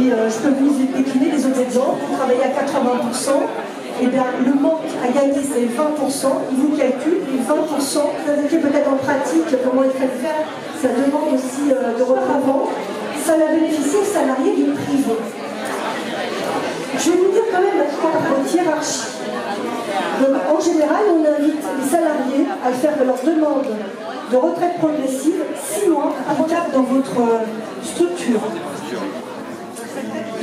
Et je peux vous décliner les autres exemples. Vous travaillez à 80%, et bien le manque à gagner c'est 20%, il vous calcule, et 20%, vous avez peut-être en pratique comment il fait le faire, ça demande aussi de retravail. Ça va bénéficier aux salariés du privé. Je vais vous dire quand même votre hiérarchie. Donc, en général, on invite les salariés à faire leur demande de retraite progressive 6 mois applicable dans votre structure.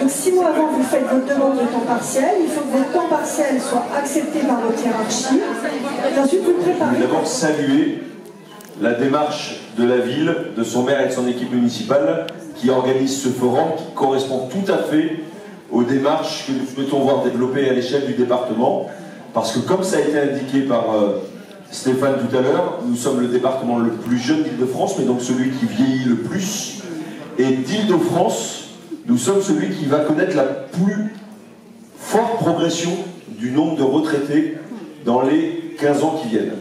Donc 6 mois avant, vous faites votre demande de temps partiel. Il faut que votre temps partiel soit accepté par votre hiérarchie. Et ensuite, vous le préparez. Je veux d'abord saluer la démarche de la ville, de son maire et de son équipe municipale qui organise ce forum qui correspond tout à fait aux démarches que nous souhaitons voir développer à l'échelle du département. Parce que comme ça a été indiqué par Stéphane tout à l'heure, nous sommes le département le plus jeune d'Île-de-France, mais donc celui qui vieillit le plus. Et d'Île-de-France, nous sommes celui qui va connaître la plus forte progression du nombre de retraités dans les 15 ans qui viennent.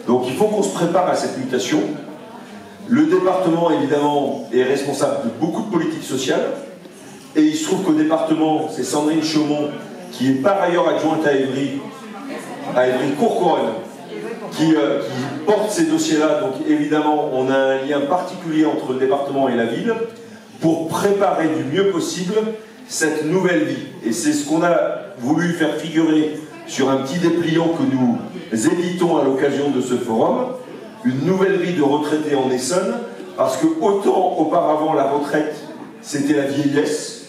Donc il faut qu'on se prépare à cette mutation. Le département, évidemment, est responsable de beaucoup de politiques sociales. Et il se trouve qu'au département, c'est Sandrine Chaumont, qui est par ailleurs adjointe à Évry Courcouronnes, qui porte ces dossiers-là. Donc évidemment, on a un lien particulier entre le département et la ville pour préparer du mieux possible cette nouvelle vie. Et c'est ce qu'on a voulu faire figurer sur un petit dépliant que nous éditons à l'occasion de ce forum, une nouvelle vie de retraité en Essonne, parce que autant auparavant la retraite, c'était la vieillesse,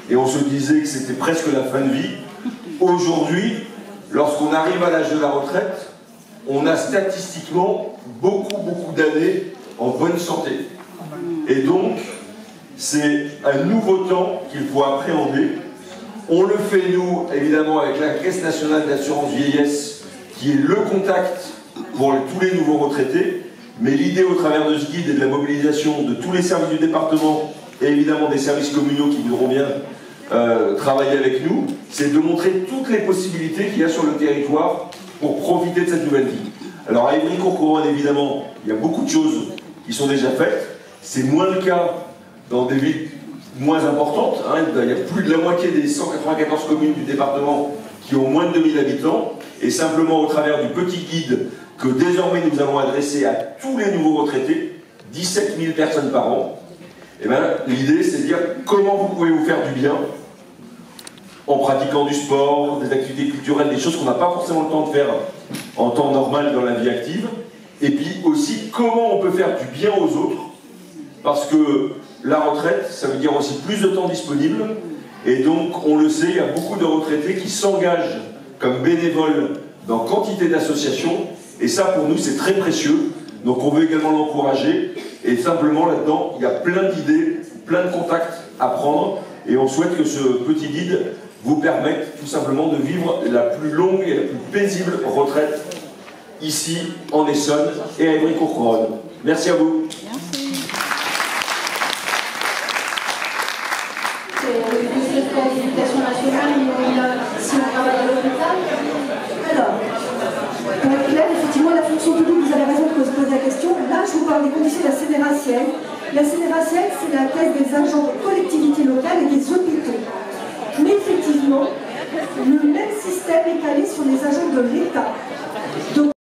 et on se disait que c'était presque la fin de vie. Aujourd'hui, lorsqu'on arrive à l'âge de la retraite, on a statistiquement beaucoup d'années en bonne santé. Et donc, c'est un nouveau temps qu'il faut appréhender. On le fait, nous, évidemment, avec la Caisse nationale d'assurance vieillesse, qui est le contact pour tous les nouveaux retraités. Mais l'idée, au travers de ce guide et de la mobilisation de tous les services du département, et évidemment des services communaux qui voudront bien travailler avec nous, c'est de montrer toutes les possibilités qu'il y a sur le territoire pour profiter de cette nouvelle vie. Alors à Évry-Courcouronnes, évidemment, il y a beaucoup de choses qui sont déjà faites. C'est moins le cas dans des villes moins importantes. Hein. Il y a plus de la moitié des 194 communes du département qui ont moins de 2000 habitants. Et simplement au travers du petit guide que désormais nous allons adresser à tous les nouveaux retraités, 17 000 personnes par an, eh bien, l'idée c'est de dire comment vous pouvez vous faire du bien en pratiquant du sport, des activités culturelles, des choses qu'on n'a pas forcément le temps de faire en temps normal dans la vie active. Et puis aussi comment on peut faire du bien aux autres, parce que la retraite, ça veut dire aussi plus de temps disponible. Et donc, on le sait, il y a beaucoup de retraités qui s'engagent comme bénévoles dans quantité d'associations. Et ça, pour nous, c'est très précieux. Donc, on veut également l'encourager. Et simplement, là-dedans, il y a plein d'idées, plein de contacts à prendre. Et on souhaite que ce petit guide vous permette tout simplement de vivre la plus longue et la plus paisible retraite ici, en Essonne et à Évry-Courcouronnes. Merci à vous. L'éducation nationale, si on travaille à l'hôpital. Alors, pour être clair, effectivement, la fonction publique, vous avez raison de se poser la question. Là, je vous parle des conditions de la CNRACL. La CNRACL, c'est la caisse des agents de collectivités locales et des hôpitaux. Mais effectivement, le même système est calé sur les agents de l'État.